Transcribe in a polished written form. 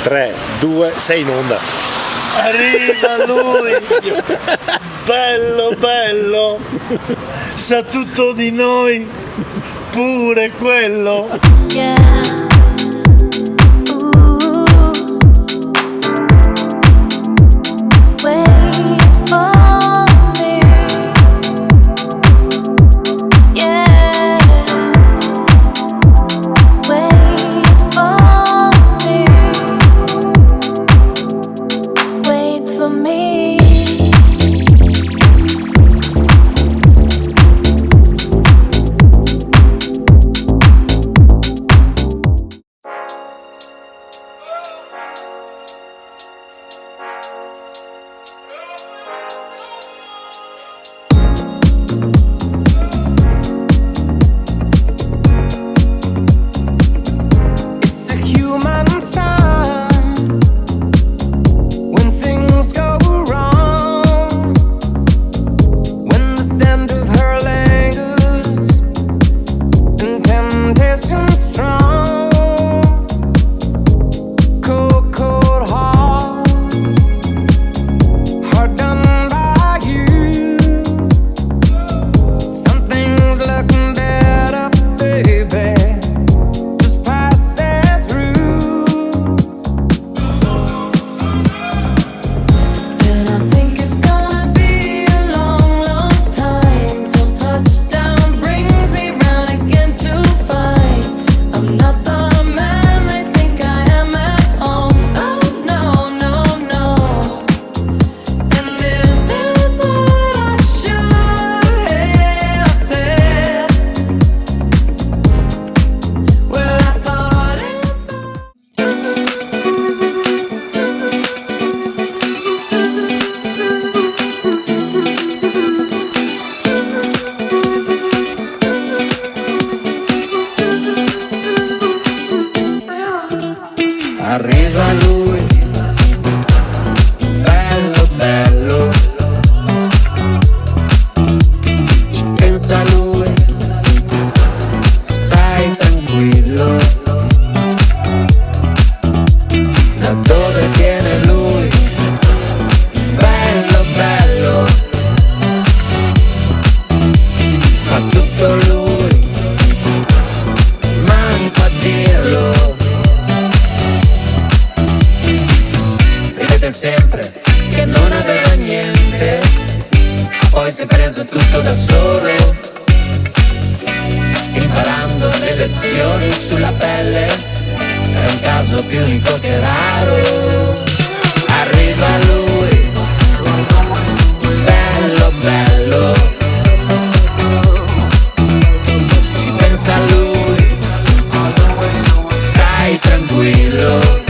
3, 2, sei in onda. Arriva lui, bello bello, sa tutto di noi, pure quello. Yeah. Arriva lui, bello bello, ci pensa lui, stai tranquillo, da dove viene lui, bello bello, fa tutto lui, manco a dirlo. Sempre che non aveva niente, poi si è preso tutto da solo, imparando le lezioni sulla pelle, è un caso più unico che raro. Arriva lui, bello bello, ci pensa lui, stai tranquillo.